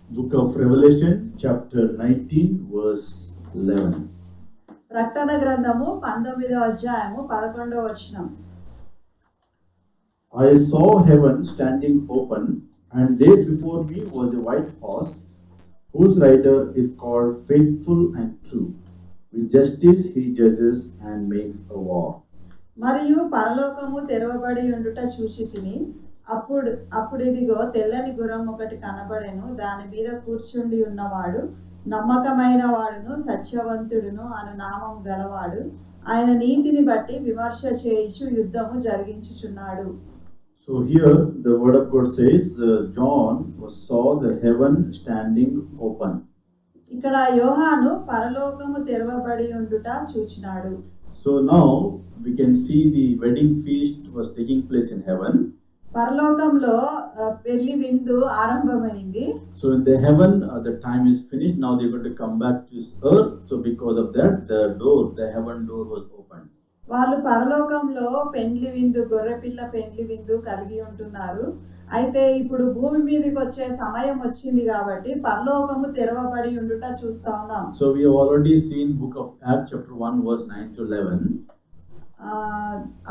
Book of Revelation, chapter 19, verse 11. ప్రకటన గ్రంథము 19వ అధ్యాయము 11వ వచనం. I saw heaven standing open, and there before me was a white horse, whose rider is called Faithful and True. With justice he judges and makes a war. మరియు పరలోకము తెరవబడి ఉండుట చూచితిని. అప్పుడు ఇదిగో తెల్లని గుర్రం ఒకటి కనబడెను. దాని మీద కూర్చుండి ఉన్నవాడు నమ్మకమైన వాడును సత్యవంతుడును అను నామము గలవాడు. ఆయన నీతిని బట్టి విమర్శ చేయించు యుద్ధము జరిగించుచున్నాడు. So here the word of God says, John saw the heaven standing open. ఇక్కడ యోహాను పరలోకము తెరవబడి ఉండుట చూచినాడు. So now we can see the wedding feast was taking place in heaven. పరలోకంలో పెళ్లి విందు ఆరంభమైంది. So in the heaven, the time is finished. Now they're going to come back to earth. So because of that, the heaven door was opened. వాళ్ళు పరలోకంలో పెండ్లి విందు, గొర్రెపిల్ల పెండ్లి విందు కలిగి ఉంటున్నారు. అయితే ఇప్పుడు భూమి మీదకి వచ్చే సమయం వచ్చింది కాబట్టి పరలోకము తెరవబడి ఉండుట చూస్తా ఉన్నాం. So we have already seen book of Acts chapter 1 verse 9 to 11.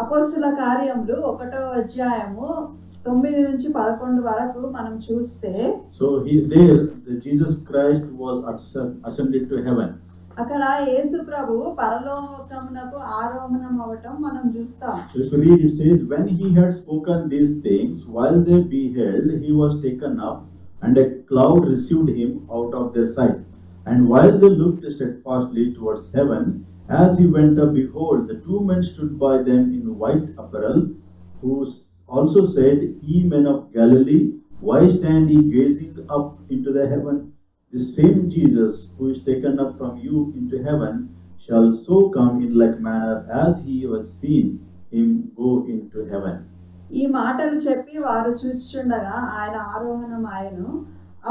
అపోస్తుల కార్యములు 1వ అధ్యాయము 9 నుంచి 11 వరకు మనం చూస్తే, so Jesus Christ was ascended to heaven. అక్కడ యేసు ప్రభు పరలోకమునకు ఆరోహణం అవటం మనం చూస్తాం. So if you read, it says, when he had spoken these things, while they beheld, he was taken up, and a cloud received him out of their sight. And while they looked steadfastly towards heaven, as he went up, behold, the two men stood by them in white apparel, who also said, Ye men of Galilee, why stand ye gazing up into the heaven? The same Jesus who is taken up from you into heaven shall so come in like manner as he was seen him go into heaven. ఈ మాటలు చెప్పి వారు చూచుచుండగా ఆయన ఆరోహణం ఆయను.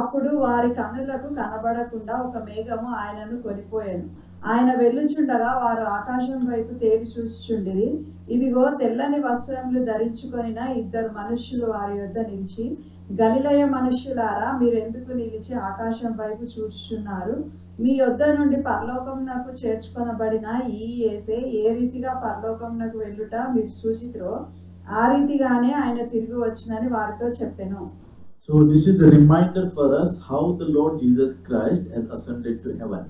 అప్పుడు వారి కన్నులకు కనబడకుండా ఒక మేఘము ఆయనను కొనిపోయాను. ఆయన వెళ్ళుచుండగా వారు ఆకాశం వైపు తేరి చూచుచుండిరి. ఇదిగో తెల్లని వస్త్రములు ధరించుకొనిన ఇద్దరు మనుష్యులు వారి యొద్ద నిలిచి, గలిలయ మనుష్యులారా, మీరెందుకు నిలిచి ఆకాశం వైపు చూచుచున్నారు? మీ యొద్ద నుండి పరలోకమునకు చేర్చుకొనబడిన ఈ యేసే ఏ రీతిగా పరలోకమునకు వెళ్ళుట మీరు చూచితిరో ఆ రీతిగానే ఆయన తిరిగి వచ్చినని వారితో చెప్పెను. So this is the reminder for us how the Lord Jesus Christ has ascended to heaven.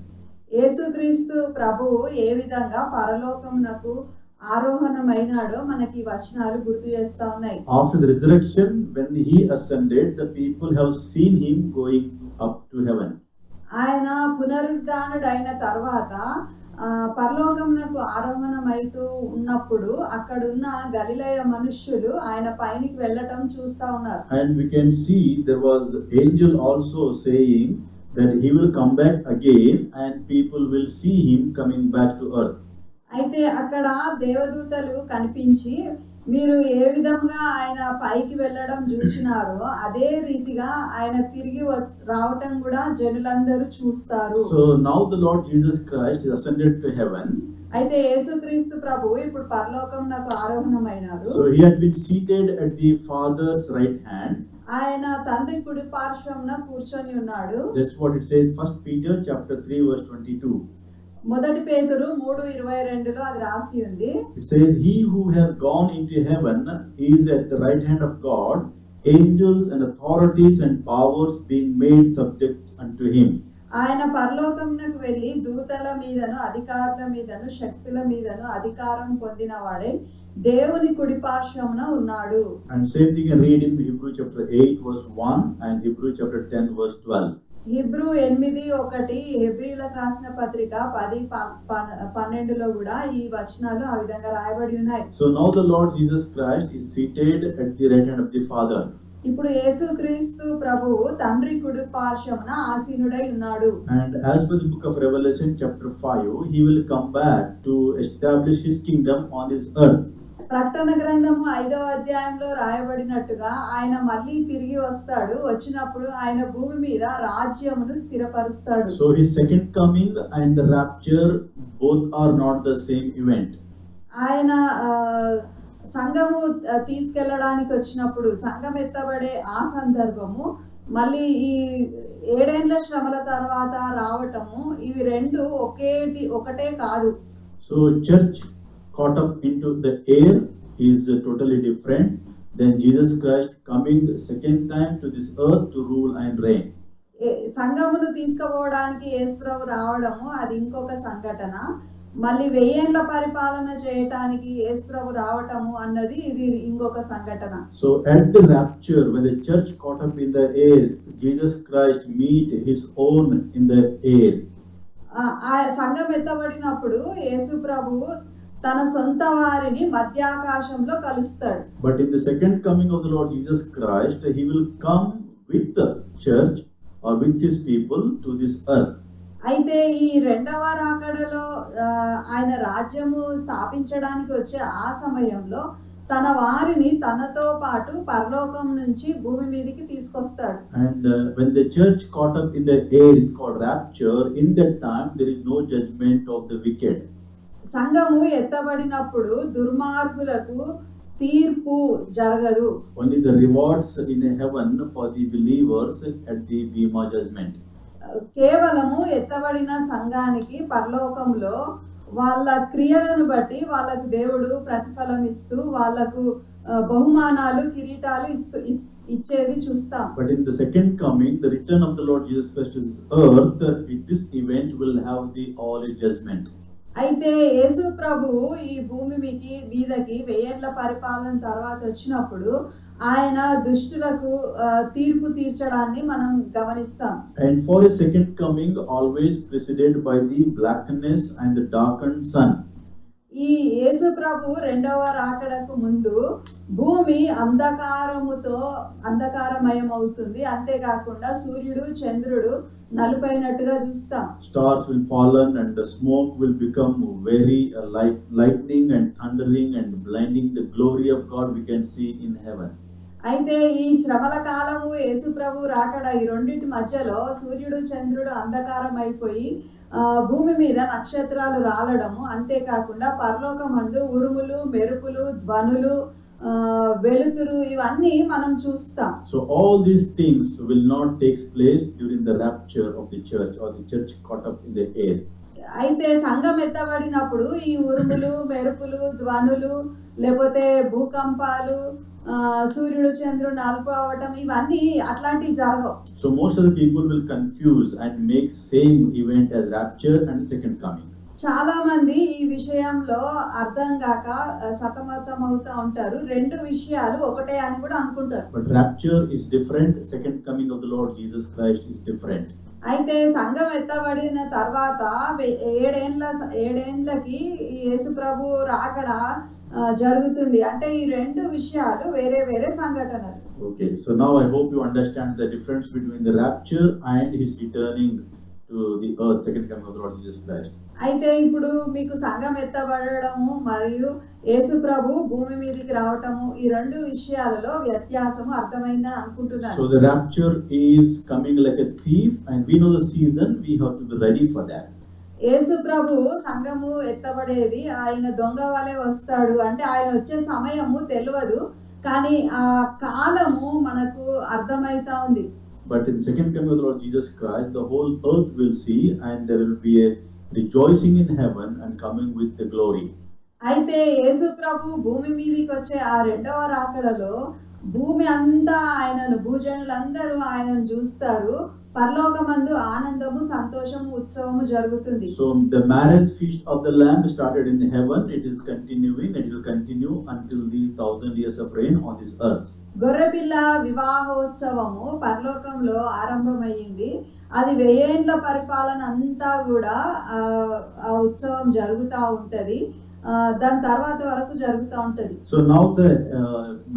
యేసుక్రీస్తు ప్రభువు ఏ విధంగా పరలోకమునకు ఆరోహణమైనాడో మనకి వచనాలు గుర్తు చేస్తా ఉన్నాయి. After the resurrection, when he ascended, the people have seen him going up to heaven. ఆయన పునరుద్ధానుడైన తర్వాత పరలోకమునకు ఆరోహణమైతూ ఉన్నప్పుడు అక్కడున్న గలిలయ మనుష్యులు ఆయన పైనికి వెళ్ళటం చూస్తా ఉన్నారు. And we can see there was angel also saying that he will come back again and people will see him coming back to earth. అయితే అక్కడ దేవదూతలు కనిపించి, మీరు ఏ విధంగా ఆయన పైకి వెళ్ళడం చూసినారో అదే రీతిగా ఆయన తిరిగి రావటం కూడా జనులందరూ చూస్తారు. So now the Lord Jesus Christ is ascended to heaven. అయితే యేసుక్రీస్తు ప్రభు ఇప్పుడు పరలోకమునకు ఆరోహణమైనారు. So he had been seated at the Father's right hand. ఆయన తండ్రి కుడి పార్శ్వమున కూర్చొని ఉన్నాడు. That's what it says, 1 Peter chapter 3 verse 22. మొదటి పేతురు 3:22లో అది రాసి ఉంది. It says, he who has gone into heaven is at the right hand of God, angels and authorities and powers being made subject unto him. ఆయన పరలోకమునకు వెళ్ళి దూతల మీదను అధికారుల మీదను శక్తుల మీదను అధికారం పొందినవాడే దేవుని కుడి పార్శ్వమున ఉన్నాడు. And same thing you read in Hebrew chapter 8 verse 1 and Hebrew chapter 10 verse 12. Hebrew 8:1, హెబ్రీలకు రాసిన పత్రిక 10:12లో కూడా ఈ వచనాలు ఆ విధంగా రాయబడి ఉన్నాయి. So now the Lord Jesus Christ is seated at the right hand of the Father. ఇప్పుడు యేసుక్రీస్తు ప్రభువు తండ్రి కుడి పార్శ్వమున ఆసీనుడై ఉన్నాడు. And as per the book of Revelation chapter 5, he will come back to establish his kingdom on this earth. ప్రకటన గ్రంథము 5వ అధ్యాయంలో రాయబడినట్టుగా ఆయన మళ్ళీ తిరిగి వస్తాడు. వచ్చినప్పుడు ఆయన భూమి మీద రాజ్యమును స్థిరపరుస్తాడు. So his second coming and the rapture both are not the same event. ఆయన సంఘము తీసుకెళ్ళడానికి వచ్చినప్పుడు సంఘం ఎత్తబడే ఆ సందర్భము మళ్ళీ ఈ 7 ఏండ్ల శ్రమల తర్వాత రావటము ఇవి రెండు ఒకటే కాదు. So church caught up into the air is totally different than Jesus Christ coming second time to this earth to rule and reign. సంఘమును తీసుకుపోవడానికి యేసుప్రభు రావడము అది ఇంకొక సంఘటన. మళ్ళీ 1000 ఏండ్ల పరిపాలన చేయడానికి యేసుప్రభు రావటము అన్నది ఇది ఇంకొక సంఘటన. So at the rapture, when the church caught up in the air, Jesus Christ meet his own in the air. ఆ సంఘం ఎత్తబడినప్పుడు యేసుప్రభు తన సొంత వారిని మధ్యాకాశంలో కలుస్తాడు. But in the second coming of the Lord Jesus Christ, he will come with the church or with his people to this earth. అయితే ఈ రెండవ రాకడలో ఆయన రాజ్యము స్థాపించడానికి వచ్చే ఆ సమయంలో తన వారిని తనతో పాటు పరలోకం నుంచి భూమి మీదకి తీసుకొస్తాడు. And when the church caught up in the air is called rapture, in that time there is no judgment of the wicked. సంఘము ఎత్తబడినప్పుడు దుర్మార్గులకు తీర్పు జరగదు. Only the rewards in heaven for the believers at the Bema judgment. కేవలము ఎత్తబడిన సంఘానికి పరలోకంలో వాళ్ళ క్రియలను బట్టి వాళ్ళకు దేవుడు ప్రతిఫలం ఇస్తూ వాళ్ళకు బహుమానాలు కిరీటాలు ఇచ్చేది చూస్తాం. But in the second coming, the return of the Lord Jesus Christ to this earth, this event will have the all judgment. అయితే యేసు ప్రభువు ఈ భూమి మీదకి 1000 ఏండ్ల పరిపాలన తర్వాత వచ్చినప్పుడు ఆయన దుష్టులకు తీర్పు తీర్చడాన్ని మనం గమనిస్తాం. And for his second coming always preceded by the blackness and the darkened sun. ఈ యేసు ప్రభు రెండవ రాకడకు ముందు భూమి అంధకారమయం అవుతుంది. అంతేకాకుండా సూర్యుడు చంద్రుడు నలుపైనట్టుగా చూస్తాం. Stars will fallen and the smoke will become very lightning and thundering and blinding. The glory of God we can see in heaven. అయితే ఈ శ్రమల కాలము యేసు ప్రభు రాకడ ఈ రెండింటి మధ్యలో సూర్యుడు చంద్రుడు అంధకారం అయిపోయి భూమి మీద నక్షత్రాలు రాలడము, అంతేకాకుండా పరలోకమందు ఉరుములు మెరుపులు ధ్వనులు వెలుతురు ఇవన్నీ మనం చూస్తాం. So all these things will not take place during the rapture of the church or the church caught up in the air. అయితే సంఘం ఎత్తబడినప్పుడు ఈ ఉరుములు మెరుపులు ధ్వనులు లేకపోతే భూకంపాలు సూర్యుడు చంద్రుడు నలుపు అవటం ఇవన్నీ అట్లాంటివి జరగవు. So most of the people will confuse and make same event as rapture and second coming. చాలా మంది ఈ విషయంలో అర్థం కాక సతమతం అవుతా ఉంటారు. రెండు విషయాలు ఒకటే అని కూడా అనుకుంటారు. But rapture is different, second coming of the Lord Jesus Christ is different. అయితే సంఘం ఎత్తబడిన తర్వాత 7 ఏండ్లకి యేసు ప్రభు రాకడ జరుగుతుంది. అంటే ఈ రెండు విషయాలు వేరే వేరే సంఘటనలు. Okay, so now I hope you understand the difference between the rapture and his returning to the earth, second coming of the Lord Jesus Christ. అయితే ఇప్పుడు మీకు సంఘం ఎత్తబడడము మరియు యేసు ప్రభు భూమి మీదకి రావటము ఈ రెండు విషయాలలో వ్యత్యాసము అర్థమైందని అనుకుంటున్నాను. So the rapture is coming like a thief and we know the season, we have to be ready for that. యేసు ప్రభు సంఘము ఎత్తబడేది ఆయన దొంగ వలె వస్తాడు అంటే ఆయన వచ్చే సమయము తెలియదు, కానీ ఆ కాలము మనకు అర్థమైతా ఉంది. But in second coming of the Lord Jesus Christ, the whole earth will see and there will be a rejoicing in heaven and coming with the glory. అయితే యేసు ప్రభు భూమి మీదకి వచ్చే ఆ రెండవ రాకడలో భూమి అంతా ఆయనను భూజనులందరూ ఆయనను చూస్తారు. పరలోకమందు ఆనందము సంతోషము ఉత్సవము జరుగుతుంది. So the marriage feast of the Lamb started in heaven, it is continuing and it will continue until the 1000 years of reign on this earth. గొర్రెపిల్ల వివాహోత్సవము పరలోకంలో ఆరంభమైంది. అది 1000 ఏండ్ల పరిపాలన అంతా కూడా ఆ ఉత్సవం జరుగుతూ ఉంటది. దాని తర్వాత వరకు జరుగుతూ ఉంటది. So now the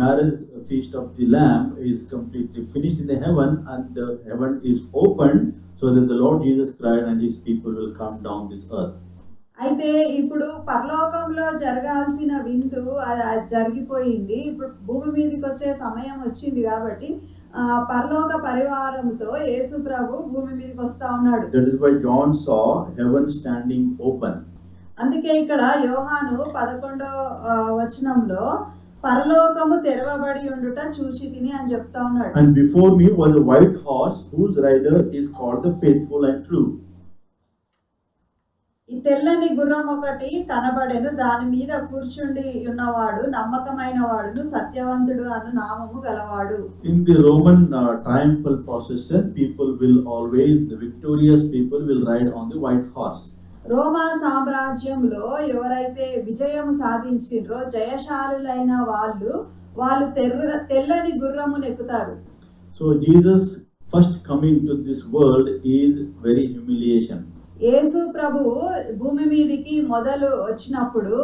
marriage feast of the Lamb is completely finished in the heaven and the heaven is opened so that the Lord Jesus Christ and his people will come down this earth. అయితే ఇప్పుడు పరలోకంలో జరగాల్సిన విందు జరిగిపోయింది. ఇప్పుడు భూమి మీదకి వచ్చే సమయం వచ్చింది కాబట్టి పరలోక పరివారంతో యేసు ప్రభు భూమి మీదకి వస్తా ఉన్నాడు. That is why John saw heaven standing open. అందుకే ఇక్కడ యోహాను 11వ వచనంలో పరలోకము తెరవబడి ఉండుట చూచి తిని అని చెప్తా ఉన్నాడు. And before me was a white horse whose rider is called the Faithful and True. ఈ తెల్లని గుర్రం ఒకటి కనబడెను, దాని మీద కూర్చుండి ఉన్నవాడు నమ్మకమైన వాడును సత్యవంతుడు అను నామము గలవాడు. In the Roman triumphal procession, people will always, the victorious people will ride on the white horse. రోమా సామ్రాజ్యంలో ఎవరైతే విజయం సాధించిండ్రో జయశాలులైన వాళ్ళు తెల్లని గుర్రమును ఎక్కుతారు. So Jesus first coming to this world is very humiliation. యేసు ప్రభు భూమి మీదికి మొదలు వచ్చినప్పుడు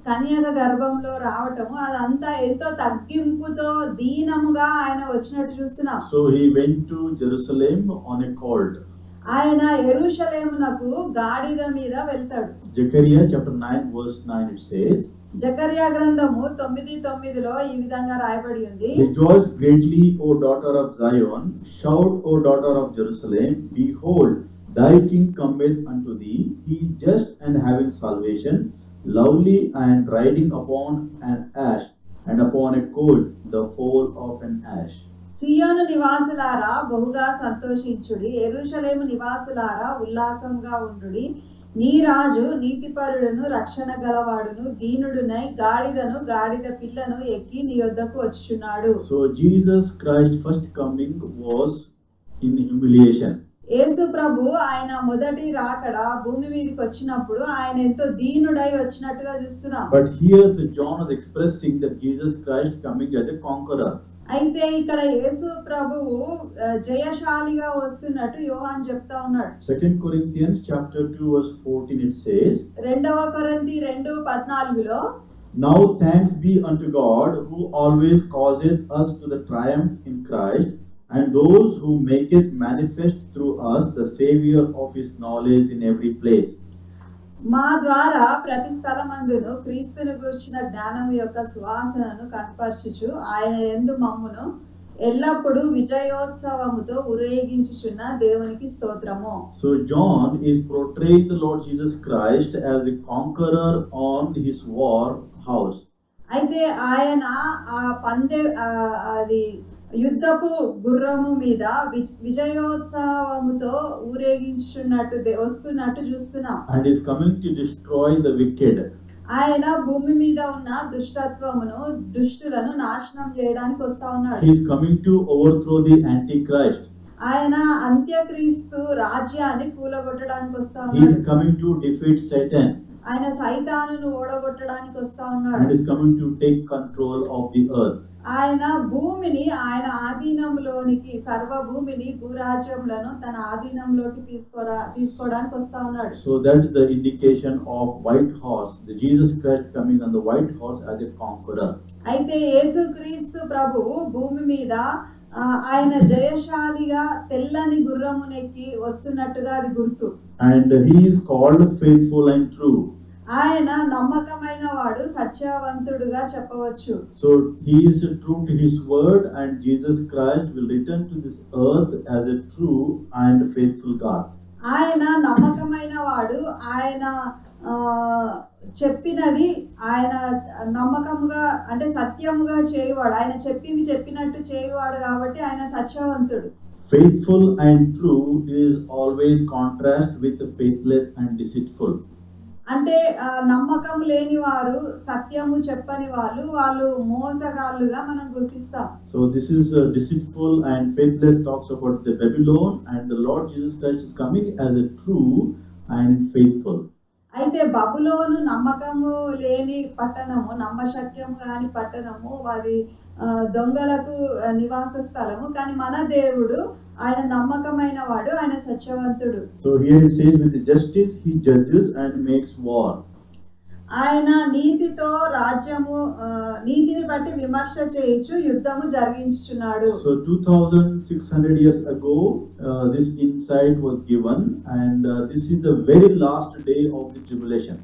కన్యక గర్భంలో రావటము అదంతా ఎంతో తగ్గింపుతో దీనముగా ఆయన వచ్చినట్టు చూస్తున్నాం. So he went to Jerusalem on a colt. ఆయన యెరూషలేమునకు గాడిద మీద వెళ్తాడు. Zechariah chapter 9 verse 9 it says, జకర్యా గ్రంథము 9:9లో ఈ విధంగా రాయబడి ఉంది. Rejoice greatly, O daughter of Zion, shout, O daughter of Jerusalem, behold, thy king cometh unto thee, he just and having salvation, lovely and riding upon an ass, and upon a colt, the foal of an ass. సియోను నివాసులారా బహుగా సంతోషించుడి, యెరూషలేము నివాసులారా ఉల్లాసంగా ఉండుడి. నీ రాజు నీతిపరుడును రక్షణ గలవాడును దీనుడునై గాడిదను గాడిద పిల్లను ఎక్కి నీ యొద్దకు వచ్చుచున్నాడు. So Jesus Christ first coming was in humiliation. యేసు ప్రభు ఆయన మొదటి రాకడ భూమి మీదకి వచ్చినప్పుడు ఆయన ఎంతో దీనుడై వచ్చినట్టుగా చూస్తున్నాం. But here the John is expressing that Jesus Christ coming as a conqueror. అయితే ఇక్కడ యేసు ప్రభువు జయశాలిగా వస్తున్నట్టు యోహాన్ చెప్తా ఉన్నాడు. 2 Corinthians chapter 2 verse 14 it says, 2 కొరింథీ 2:14లో Now thanks be unto God who always causeth us to the triumph in Christ, and those who make it manifest through us the Savior of his knowledge in every place. మా ద్వారా ప్రతి స్థలమందును క్రీస్తును గూర్చిన జ్ఞానము యొక్క సువాసనను కనపరచుచు ఆయన యందు మమ్మును ఎల్లప్పుడూ విజయోత్సవముతో ఊరేగించుచున్న దేవునికి స్తోత్రము. So John is portraying the Lord Jesus Christ as the conqueror on his war house. అయితే ఆయన అది యుద్ధపు గుర్రము మీద విజయోత్సవముతో ఊరేగించున్నట్టు వస్తున్నట్టు చూస్తున్నాం. And is coming to destroy the wicked. ఆయన భూమి మీద ఉన్న దుష్టత్వమును దుష్టులను నాశనం చేయడానికి వస్తా ఉన్నాడు. He is coming to overthrow the Antichrist. ఆయన అంత్యక్రీస్తు రాజ్యాన్ని కూలగొట్టడానికి వస్తా He ఉన్నాడు. is coming to defeat Satan. ఆయన సైతానును ఓడగొట్టడానికి వస్తా ఉన్నాడు. And is coming to take control of the earth. ఆయన భూమిని ఆయన ఆధీనంలోనికి సర్వ భూమిని భూరాజ్యములను తన ఆధీనంలోకి తీసుకోవడానికి వస్తా ఉన్నాడు. So that is the indication of white horse, the Jesus Christ coming on the white horse as a conqueror. అయితే యేసుక్రీస్తు ప్రభువు భూమి మీద ఆయన జయశాలిగా తెల్లని గుర్రమునెక్కి వస్తున్నట్టుగా అది గుర్తు. And he is called faithful and true. ఆయన నమ్మకమైన వాడు సత్యవంతుడుగా చెప్పవచ్చు. So he is true to his word, and Jesus Christ will return to this earth as a true and faithful God. ఆయన నమ్మకమైన వాడు, ఆయన చెప్పినది ఆయన నమ్మకంగా అంటే సత్యముగా చేయవాడు, ఆయన చెప్పింది చెప్పినట్టు చేయవాడు కాబట్టి ఆయన సత్యవంతుడు. Faithful and true is always contrast with faithless and deceitful. అంటే నమ్మకం లేని వారు, సత్యము చెప్పని వాళ్ళు మోసగాళ్ళుగా మనం గుర్తిస్తాం. So this is deceitful and faithless talks about the Babylon, and the Lord Jesus Christ is coming as a true and faithful. అయితే బబులోను నమ్మకము లేని పట్టణము, నమ్మశక్యము కాని పట్టణము, అది దొంగలకు నివాస స్థలము. కానీ మన దేవుడు ఆయన నమ్మకమైన వాడు, ఆయన సత్యవంతుడు. So here it says, with justice he judges and makes war. ఆయన నీతితో రాజ్యము, నీతిని బట్టి విమర్శ చేయించు యుద్ధము జరిగించుచున్నాడు. So 2600 years ago this insight was given, and this is the very last day of the tribulation.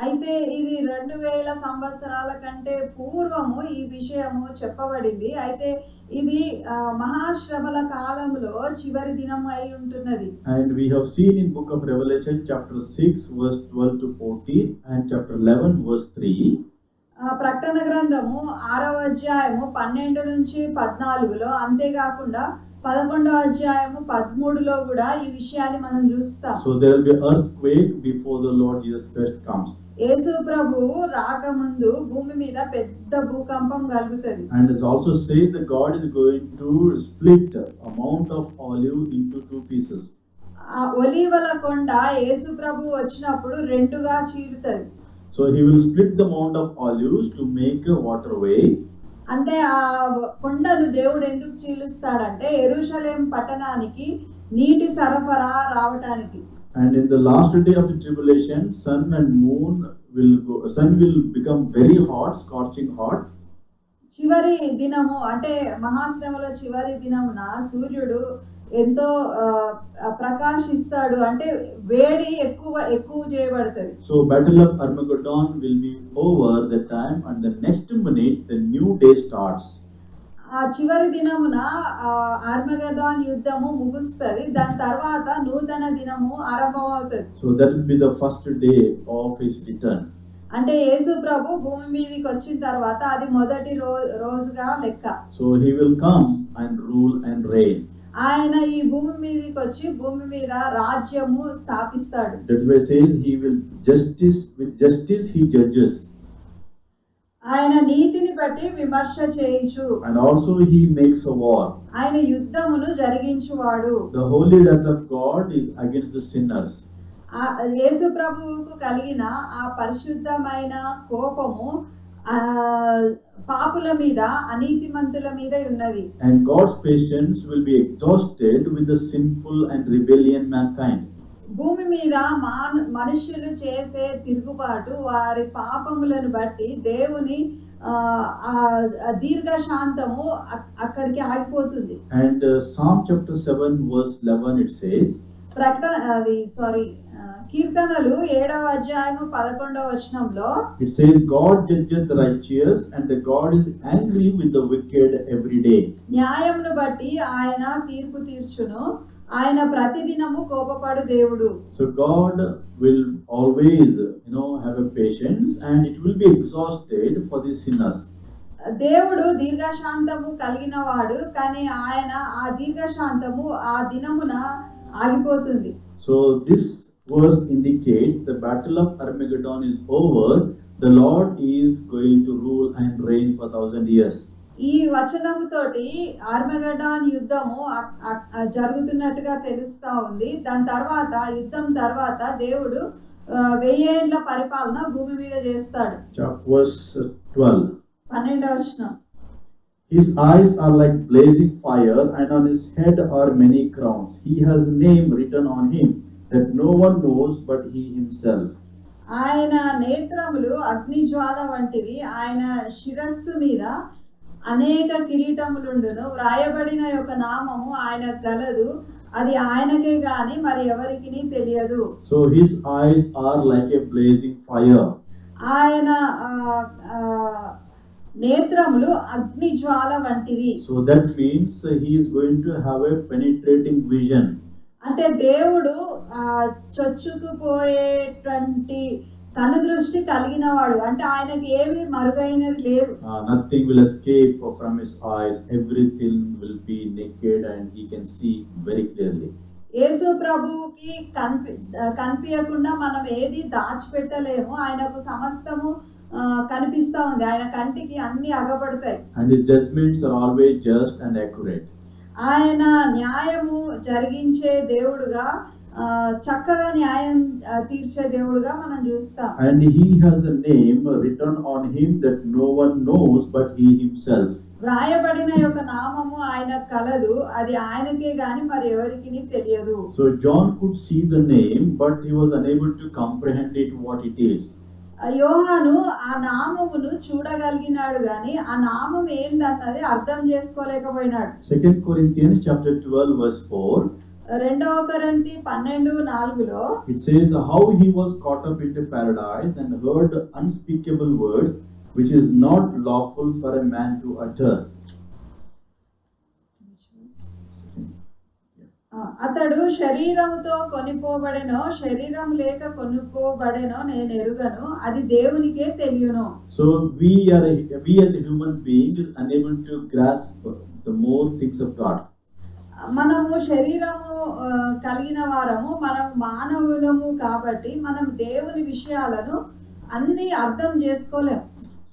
అయితే ఇది 2000 సంవత్సరాల కంటే పూర్వము ఈ విషయము చెప్పబడింది. అయితే ఇది మహాశ్రమల కాలంలో చివరి దినం అయి ఉంటున్నది. And we have seen in book of Revelation chapter 6 verse 12 to 14 and chapter 11 verse 3. ప్రకటన గ్రంథము 6వ అధ్యాయము 12 నుంచి 14లో, అంతేకాకుండా 11వ అధ్యాయము 13లో కూడా ఈ విషయాన్ని మనం చూస్తాం. So there will be earthquake before the Lord Jesus Christ comes. యేసు ప్రభువు రాకముందు భూమి మీద పెద్ద భూకంపం కలుగుతుంది. And it also says that God is going to split a mount of olive into two pieces. ఆ ఒలీవల కొండ యేసు ప్రభువు వచ్చినప్పుడు రెండుగా చీలుతుంది. So he will split the mount of olives to make a waterway. అంటే ఆ కొండను దేవుడు ఎందుకు చీలుస్తాడంటే యెరూషలేం పట్టణానికి నీటి సరఫరా రావటానికి. And in the last day of the tribulation, sun will become very hot, scorching hot. చివరి దినము అంటే మహాశ్రమల చివరి దినమున సూర్యుడు ఎంతో ప్రకాశిస్తాడు, అంటే వేడి ఎక్కువ చేయబడుతుంది. So battle of Armageddon will be over the time, and the next minute the new day starts. ఆ చివరి దినమున ఆర్మగెదోన్ యుద్ధము ముగుస్తుంది, దాని తర్వాత నూతన దినము ఆరంభమవుతుంది. So that will be the first day of his return. అంటే యేసు ప్రభు భూమి మీదకి వచ్చిన తర్వాత అది మొదటి రోజుగా లెక్క. So he will come and rule and reign. ఆయన ఈ భూమి మీదకి వచ్చి భూమి మీద రాజ్యము స్థాపిస్తాడు. That way says he will with justice he judges. ఆయన నీతిని బట్టి విమర్శ చేయుచు. And also he makes a war. ఆయన యుద్ధమును జరిగించువాడు. The holy wrath of God is against the sinners. యేసు ప్రభువుకు కలిగిన ఆ పరిశుద్ధమైన కోపము పాపుల మీద, అనీతిమంతుల మీద ఉన్నది. And God's patience will be exhausted with the sinful and rebellion mankind. భూమి మీద మనుష్యులు చేసే తిరుగుబాటు, వారి పాపములను బట్టి దేవుని దీర్ఘశాంతము అక్కడికి ఆగిపోతుంది. And Psalm chapter 7 verse 11 it says, కీర్తనలు 7వ అధ్యాయము 11వ వచనంలో it says, God judges the righteous and the God is angry with the wicked every day. న్యాయమును బట్టి ఆయన తీర్పు తీర్చును, ఆయన ప్రతిదినము కోపపడు దేవుడు. So God will always have a patience, and it will be exhausted for the sinners. దేవుడు దీర్ఘశాంతము కలిగిన వాడు, కానీ ఆయన ఆ దీర్ఘశాంతము ఆ దినమున ఆగిపోతుంది. So this verse indicates the battle of Armageddon is over. The Lord is going to rule and reign for 1000 years. ఈ వచనముతోటి ఆర్మగెడాన్ యుద్ధము జరుగుతున్నట్టుగా తెలుస్తా ఉంది. దాని తర్వాత యుద్ధం తర్వాత దేవుడు 1000 ఏండ్ల పరిపాలన భూమి మీద చేస్తాడు. Verse 12. 12వ వచనం. His eyes are like blazing fire, and on his head are many crowns. He has a name written on him that no one knows but he himself. ఆయన నేత్రములు అగ్నిజ్వాల వంటివి, ఆయన శిరస్సు మీద అనేక కిరీటములుండును, వ్రాయబడిన యొక్క నామము ఆయన గలదు, అది ఆయనకే గాని మరి ఎవరికిని తెలియదు. So his eyes are like a blazing fire. ఆయన నేత్రములు అగ్నిజ్వాల వంటివి. So that means he is going to have a penetrating vision. అంటే దేవుడు చొచ్చుకుపోయేటువంటి కనుదృష్టి కలిగిన వాడు, అంటే ఆయనకి ఏమీ మరుగైనది లేదు. Nothing will escape from his eyes. Everything will be naked and he can see very clearly. యేసు ప్రభువుకి కనిపించకుండా మనం ఏది దాచిపెట్టలేము. ఆయనకు సమస్తము కనిపిస్తా ఉంది, ఆయన కంటికి అన్ని అగబడతాయి. And his judgments are always just and accurate. ఆయన న్యాయము జరిగించే దేవుడుగా, చక్కగా న్యాయం తీర్చే దేవుడుగా మనం చూస్తాం. And he has a name written on him that no one knows but he himself. వ్రాయబడిన యొక్క నామము ఆయన కలదు, అది ఆయనకే గాని మరి ఎవరికి తెలియదు. So John could see the name, but he was unable to comprehend it what it is. యోహాను ఆ నామమును చూడగలిగినాడు గాని ఆ నామం ఏందన్నది అర్థం చేసుకోలేకపోయినాడు. 2 Corinthians chapter 12 verse 4. 2వ కొరింథీ 12:4లో it says how he was caught up into paradise and heard unspeakable words which is not lawful for a man to utter. అతడు శరీరముతో కొనిపోబడెనో శరీరం లేక కొనిపోబడెనో నేను ఎరుగను, అది దేవునికే తెలియను. So we as a human being is unable to grasp the more things of God. మనము శరీరము కలిగిన వారము, మనం మానవులము కాబట్టి మనం దేవుని విషయాలను అన్ని అర్థం చేసుకోలేం.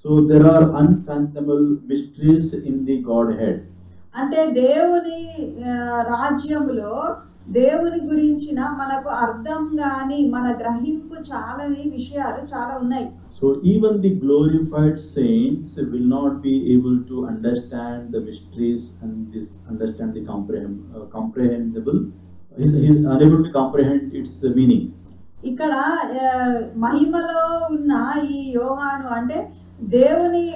So there are unfathomable mysteries in the Godhead. అంటే దేవుని రాజ్యములో దేవుని గురించిన మనకు అర్థం కాని, మన గ్రహింపు చాలని విషయాలు చాలా ఉన్నాయి. So even the glorified saints will not be able to understand the mysteries and understand the comprehensible. He is unable to comprehend its meaning. ఇక్కడ మహిమలో ఉన్న ఈ యోహాను అంటే దేవుని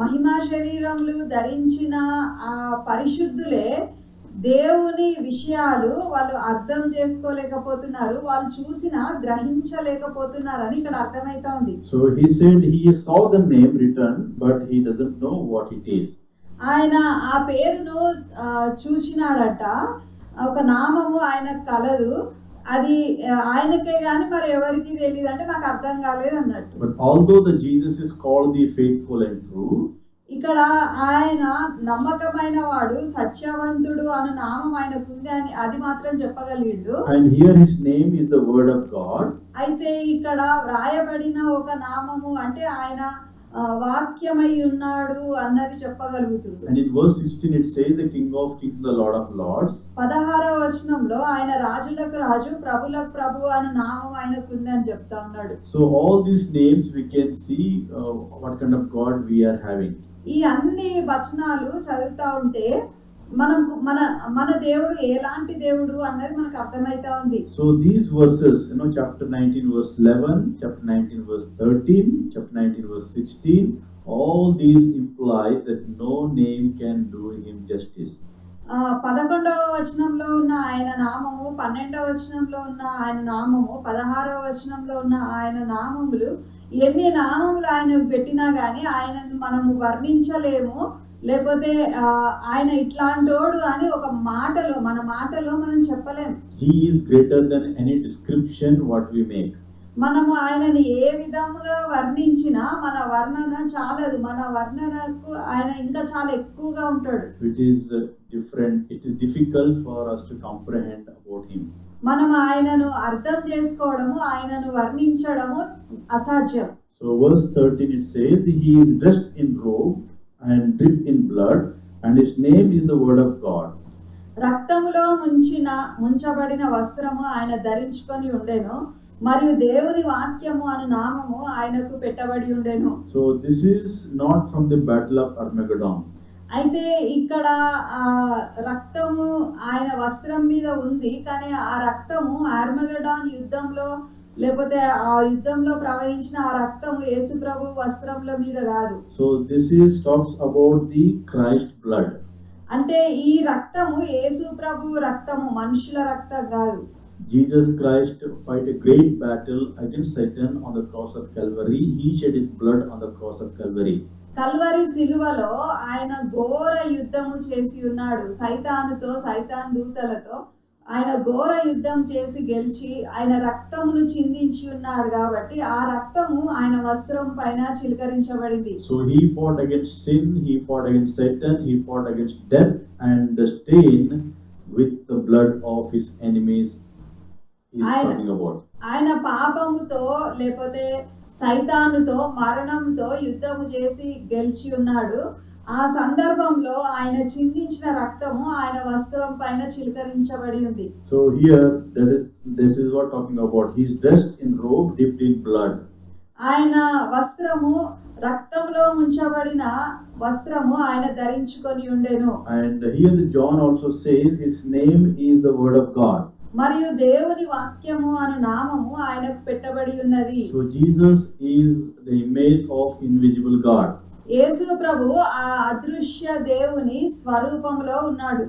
మహిమా శరీరములు ధరించిన ఆ పరిశుద్ధులే దేవుని విషయాలు వాళ్ళు అర్థం చేసుకోలేకపోతున్నారు, వాళ్ళు చూసినా గ్రహించలేకపోతున్నారని ఇక్కడ అర్థమైతా ఉంది. So he said he saw the name written but he doesn't know what it is. ఆయన ఆ పేరును చూచినాడట, ఒక నామము ఆయనకు కలదు, అది ఆయనకే గాని మరి ఎవరికి తెలియదు, అంటే నాకు అర్థం కాలేదు అన్నట్టు. But although the Jesus is called the faithful and true, ఇక్కడ ఆయన నమ్మకమైన వాడు, సత్యవంతుడు అన్న నామం ఆయనకు ఉంది అని అది మాత్రం చెప్పగలిగిండు. and here his name is the word of God. అయితే ఇక్కడ వ్రాయబడిన ఒక నామము అంటే ఆయన వాక్యమై ఉన్నాడు అన్నది చెప్పగలుగుతుంది. And in verse 16 it says the King of Kings and the Lord of Lords. 16వ వచనంలో ఆయన రాజులకు రాజు ప్రభులకు ప్రభు అన్న నామం ఆయనకు ఉంది అని చెప్తా ఉన్నాడు. So all these names we can see what kind of God we are having. ఈ అన్ని వచనాలు చదువుతా ఉంటే మనం మన దేవుడు ఎలాంటి దేవుడు అన్నది మనకు అర్థమైతా ఉంది. So these verses, chapter 19 verse 11, chapter 19 verse 13, chapter 19 verse 16, all these implies that no name can do him justice. 11వ వచనంలో ఉన్న ఆయన నామము, 12వ వచనంలో ఉన్న ఆయన నామము, 16వ వచనంలో ఉన్న ఆయన నామములు, ఎన్ని నామములు ఆయనకు పెట్టినా గానీ ఆయనను మనము వర్ణించలేము, లేకపోతే ఆయన ఇట్లాంటోడు అని ఒక మాటలో మనం చెప్పలేము. He is greater than any description what we make. మనము ఆయనని ఏ విధముగా వర్ణించినా మన వర్ణన చాలదు, మన వర్ణనకు ఆయన ఇంకా చాలా ఎక్కువగా ఉంటాడు. It is different, it is difficult for us to comprehend about him. మనం ఆయనను అర్థం చేసుకోవడము, ఆయనను వర్ణించడము అసాధ్యం. So verse 13 it says he is dressed in robe and dipped in blood and his name is the word of God. రక్తములో ముంచబడిన వస్త్రము ఆయన ధరించుకొని ఉండెను, మరియు దేవుని వాక్యము అను నామము ఆయనకు పెట్టబడి ఉండెను. So this is not from the battle of Armageddon. అయితే ఇక్కడ ఆ రక్తము ఆయన వస్త్రం మీద ఉంది, కానీ ఆ రక్తము ఆర్మగెడాన్ యుద్ధంలో లేకపోతే ఆ యుద్ధంలో ప్రవహించిన ఆ రక్తము యేసు ప్రభు వస్త్రముల మీద కాదు. So this is talks about the Christ blood. అంటే ఈ రక్తము యేసు ప్రభు రక్తము, మనుషుల రక్తం కాదు. Jesus Christ fight a great battle against Satan on the cross of Calvary. He shed his blood on the cross of Calvary. Calvary సిలువలో ఆయన ఘోర యుద్ధము చేసి ఉన్నాడు, సైతాను దూతలతో ఆయన ఘోర యుద్ధం చేసి గెలిచి ఆయన రక్తమును చిందించి ఉన్నాడు, కాబట్టి ఆ రక్తము ఆయన వస్త్రం పైన చిలకరించబడింది. So he fought against sin, he fought against Satan, he fought against death, and the stain with the blood of his enemies is talking about. ఆయన పాపముతో లేకపోతే సైతానుతో మరణంతో యుద్ధము చేసి గెలిచి ఉన్నాడు. ఆ సందర్భంలో ఆయన చిందించిన రక్తము ఆయన వస్త్రం పైన చిలకరించబడి ఉంది. So here this is what talking about. He is dressed in robe dipped in blood. ఆయన వస్త్రము రక్తంలో ముంచబడిన వస్త్రము ఆయన ధరించుకొని ఉండెను. And here the John also says his name is the word of God. మరియు దేవుని వాక్యము అను నామము ఆయనకు పెట్టబడి ఉన్నది. So Jesus is the image of invisible God. యేసు ప్రభు ఆ అదృశ్య దేవుని స్వరూపంలో ఉన్నాడు.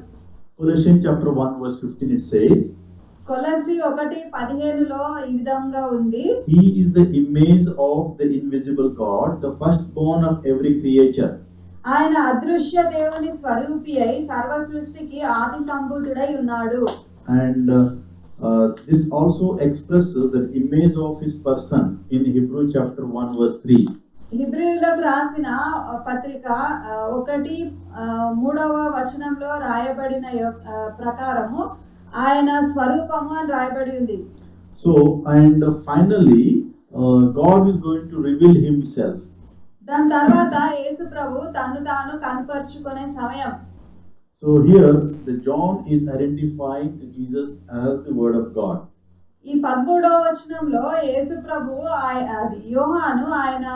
Colossians chapter 1 verse 15 it says, కొలసి 1:15లో ఈ విధంగా ఉంది, he is the image of the invisible God, the firstborn of every creature. ఆయన అదృశ్య దేవుని స్వరూపి అయి సర్వ సృష్టికి ఆది సంభూతుడై ఉన్నాడు. And this also expresses the image of his person in Hebrew chapter 1 verse 3. హిబ్రీయులకు రాసిన పత్రిక 1:3వ వచనంలో రాయబడిన ప్రకారము ఆయన స్వరూపము అని రాయబడి ఉంది. So, and finally, God is going to reveal himself. దాని తర్వాత యేసు ప్రభు తను తాను కనపరుచుకునే సమయం. So here, the John is identifying Jesus as the Word of God. ఈ 13వ వచనంలో యేసు ప్రభు యోహాను ఆయన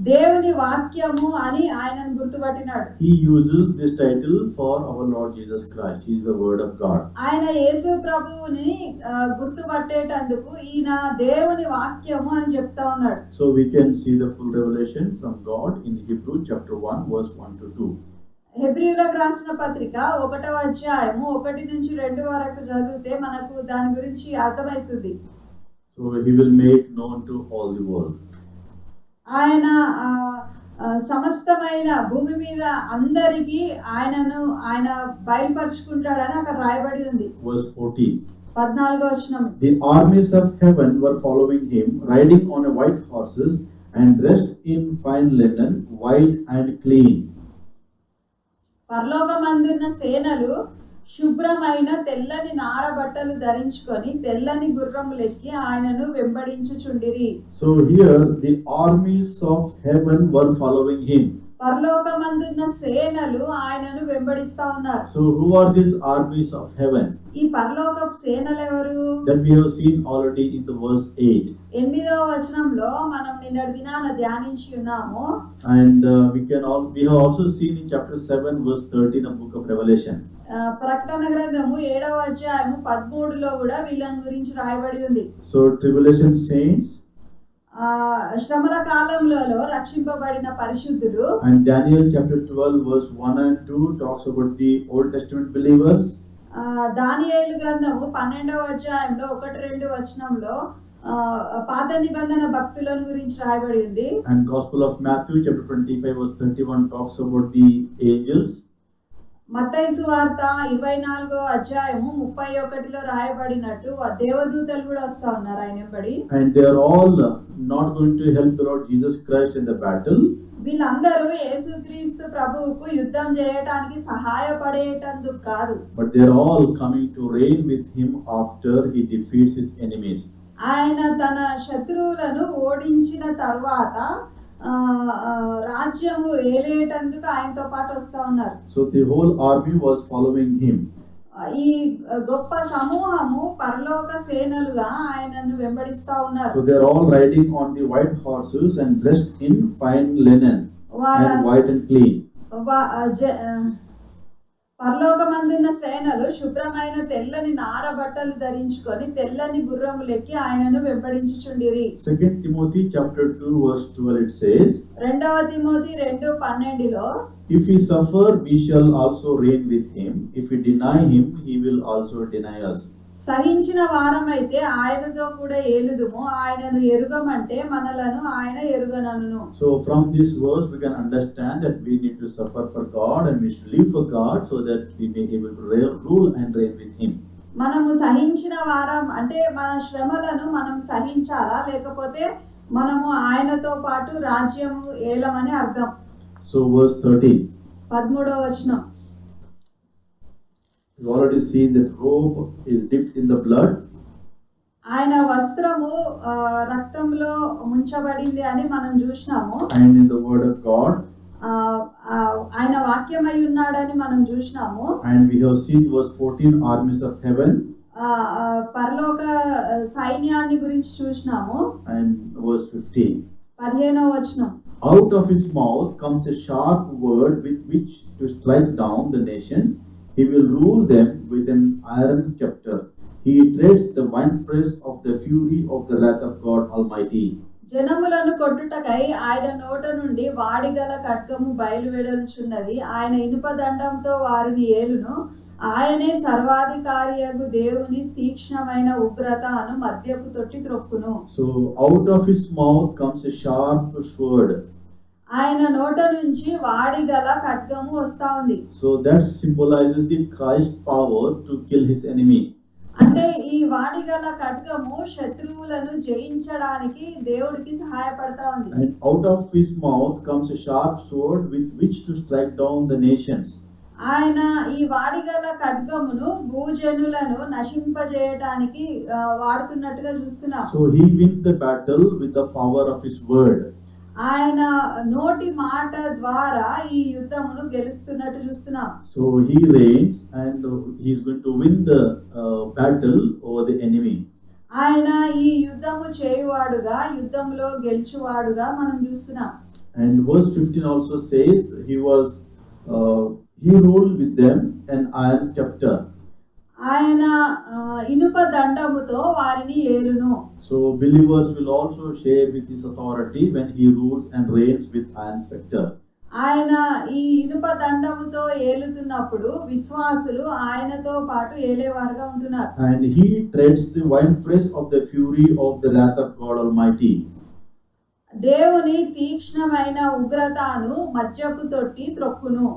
దేవుని వాక్యము అని ఆయనను గుర్తుపట్టినాడు. He uses this title for our Lord Jesus Christ. He is the Word of God. ఆయన యేసు ప్రభువుని గుర్తుపట్టేటందుకు ఈయన దేవుని వాక్యము అని చెప్తా ఉన్నాడు. So we can see the full revelation from God in Hebrew chapter 1 verse 1 to 2. హెబ్రీయులకు రాసిన పత్రిక 1వ అధ్యాయము 1 నుంచి 2 వరకు చదివితే మనకు దాని గురించి అర్థమవుతుంది. So he will make known to all the world. ఆయన సమస్తమైన భూమి మీద అందరికీ ఆయన బయలుపరుచుకుంటాడని అక్కడ రాయబడి ఉంది. Verse 14. 14వ వచనం. The armies of heaven were following him, riding on a white horses and dressed in fine linen, white and clean. పరలోకమందున్న సేనలు శుభ్రమైన తెల్లని నార బట్టలు ధరించుకొని తెల్లని గుర్రములెక్కి ఆయనను వెంబడించుచుండిరి. So here the armies of heaven were following him. పరలోకమందున్న సేనలు ఆయనను వెంబడిస్తా ఉన్నారు. So who are these armies of heaven? ఈ పరలోకపు సేనలు ఎవరు? That we have seen already in the verse 8. 8వ వచనంలో మనం నిన్నటి దినాన ధ్యానించి ఉన్నాము. And we have also seen in chapter 7 verse 13 of book of Revelation. ప్రకటన గ్రంథము 7వ అధ్యాయము 13లో కూడా వీళ్ళని గురించి రాయబడి ఉంది. So tribulation saints, శ్రమల కాలంలో రక్షింపబడిన పరిశుద్ధులు. and Daniel chapter 12 verse 1 and 2 talks about the Old Testament believers. దానియేలు గ్రంథము 12వ అధ్యాయంలో 1-2 వచనంలో పాత నిబంధన భక్తులను గురించి రాయబడి ఉంది. And Gospel of Matthew chapter 25 verse 31 talks about the angels. మత్తయి సువార్త 24వ అధ్యాయము 31లో రాయబడినట్టు దేవదూతలు కూడా వస్తా ఉన్నారు ఆయన వెంబడి. And they are all not going to help the Lord Jesus Christ in the battle. వీళ్ళందరూ యేసుక్రీస్తు ప్రభువుకు యుద్ధం చేయడానికి సహాయపడేటందుకు కాదు. But they are all coming to reign with him after he defeats his enemies. ఆయన తన శత్రువులను ఓడించిన తర్వాత రాజ్యము ఏలేటందుకు ఆయనతో పాటు వస్తా ఉన్నారు. So the whole army was following him. ఈ గొప్ప సమూహము పరలోక సేనలుగా ఆయనను వెంబడిస్తా ఉన్నారు. So they are all riding on the white horses and dressed in fine linen and white and clean. పరలోకమందున్న సేనలు శుభ్రమైన తెల్లని నార బట్టలు ధరించుకొని తెల్లని గుర్రములెక్కి ఆయనను వెంబడించుచుండిరి. 2 Timothy chapter 2 verse 12 it says, 2వ Timothy 2:12లో, if he suffer, we shall also reign with him. If we deny him, he will also deny us. సహించిన వారమైతే ఆయనతో కూడా ఏలుదుము, ఆయనను ఎరుగమంటే మనలను ఆయన ఎరుగనను. So from this verse we can understand that we need to suffer for God and we should live for God so that we may be able to rule and reign with him. మనము సహించిన వారం అంటే మన శ్రమలను మనం సహించాలా లేకపోతే మనము ఆయనతో పాటు రాజ్యము ఏలమని అర్థం. So verse 13. 13వ వచనం. You already seen that robe is dipped in the blood. ఆయన వస్త్రము రక్తంలో ముంచబడింది అని మనం చూసినాము. And in the word of God. ఆయన వాక్యమై ఉన్నాడని మనం చూసినాము. And we have seen verse 14 armies of heaven. పరలోక సైన్యాన్ని గురించి చూసినాము. And verse 15. 15వ వచనం. Out of his mouth comes a sharp word with which to strike down the nations. He will rule them with an iron scepter. He treads the winepress of the fury of the wrath of God Almighty. జనములను కొట్టుటకై ఆయన నోట నుండి వాడిగల ఖడ్గము బయలువెడలుచున్నది. ఆయన ఇనుప దండంతో వారిని ఏలును. ఆయనే సర్వాధికారియగు దేవుని తీక్ష్ణమైన ఉగ్రత అను మద్యపు తొట్టి త్రొక్కును. So out of his mouth comes a sharp sword. ఆయన నోట నుంచి వాడిగల ఖడ్గము వస్తా ఉంది. So that symbolizes the Christ power to kill his enemy. అంటే ఈ వాడిగల ఖడ్గము శత్రువులను జయించడానికి దేవుడికి సహాయపడతా ఉంది. And out of his mouth comes a sharp sword with which to strike down the nations. ఆయన ఈ వాడిగల ఖడ్గమును భూజనులను నశింపజేయడానికి వాడుతున్నట్టుగా చూస్తున్నాం. So he wins the battle with the power of his word. ఆయన నోటి మాట ద్వారా ఈ యుద్ధమును గెలుస్తున్నట్టు చూస్తున్నాం. So he reigns and he is going to win the battle over the enemy. ఆయన ఈ యుద్ధము చేయువాడుగా యుద్ధంలో గెలుచువాడుగా మనం చూస్తున్నాం. And verse 15 also says he ruled with them an iron scepter. ఆయన ఇనుప దండముతో వారిని ఏలును. So believers will also share with his authority when he rules and reigns with iron scepter. ఆయన ఈ ఇనుప దండముతో ఏలుతున్నప్పుడు విశ్వాసులు ఆయనతో పాటు ఏలేవారుగా ఉంటున్నారు. And he treads the winepress of the fury of the wrath of God Almighty. దేవుని తీక్ష్ణమైన ఉగ్రతను మద్యపు తొట్టి త్రొక్కును.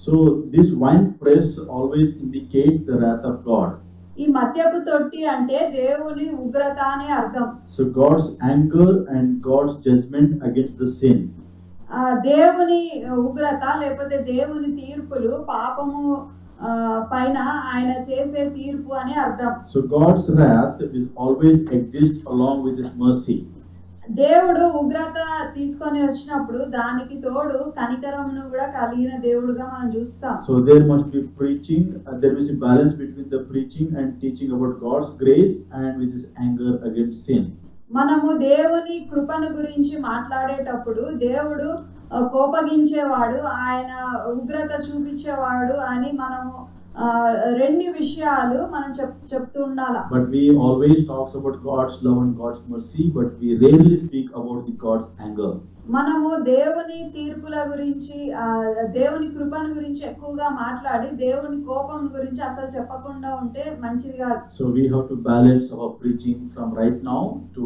So this winepress always indicates the wrath of God. ఈ మద్యపు తొట్టి అంటే దేవుని ఉగ్రత అనే అర్థం. So God's anger and God's judgment against the sin. దేవుని ఉగ్రత లేకపోతే దేవుని తీర్పులు పాపము పైన ఆయన చేసే తీర్పు అనే అర్థం. So God's wrath is always exist along with his mercy. దేవుడు ఉగ్రత తీసుకొని వచ్చినప్పుడు దానికి తోడు కనికరమును కూడా కలిగిన దేవుడుగా మనం చూస్తాం. So there must be preaching, there must be balance between the preaching and teaching about God's grace and with his anger against sin. మనము దేవుని కృపను గురించి మాట్లాడేటప్పుడు దేవుడు కోపగించేవాడు, ఆయన ఉగ్రత చూపించేవాడు అని మనము రెండు విషయాలు మనం చెప్తూ ఉండాలి. But we always talks about God's love and God's mercy, but we rarely speak about the God's anger. మనము దేవుని తీర్పుల గురించి దేవుని కృపను గురించి ఎక్కువగా మాట్లాడి దేవుని కోపం గురించి అసలు చెప్పకుండా ఉంటే మంచిది కాదు. So we have to balance our preaching from right now to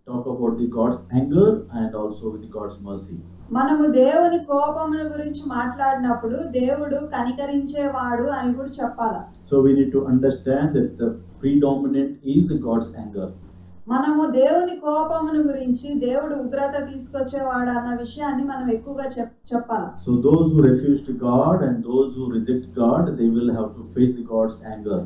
talk about the God's anger and also with the God's mercy. మనము దేవుని కోపముల గురించి మాట్లాడినప్పుడు దేవుడు కనికరించేవాడు అని కూడా చెప్పాలి. So we need to understand that the predominant is the God's anger. మనము దేవుని కోపమును గురించి దేవుడు ఉగ్రత తీసుకొచ్చేవాడు అన్న విషయాన్ని మనం ఎక్కువగా చెప్పాలి. So those who refuse to God and those who reject God, they will have to face the God's anger.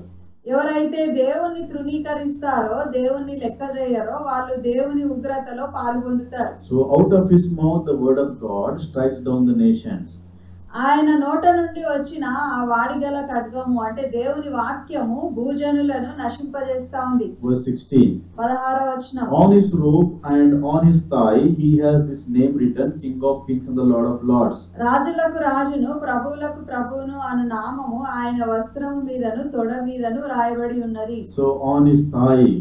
ఎవరైతే దేవుని తృణీకరిస్తారో దేవుని లెక్క చేయరో వాళ్ళు దేవుని ఉగ్రతలో పాల్గొందుతారు. So out of his mouth the word of God strikes down the nations. ఆయన నోట నుండి వచ్చిన ఆ వాడిగల ఖడ్గము అంటే దేవుని వాక్యము భూజనులను నశింపజేస్తా ఉంది. Verse 16. 16వ వచనం. On his robe and on his thigh he has this name written, King of Kings and the Lord of Lords. రాజులకు రాజును ప్రభువులకు ప్రభువును అను నామము ఆయన వస్త్రము మీదను తొడ మీదను రాయబడి ఉన్నది. So on his thigh,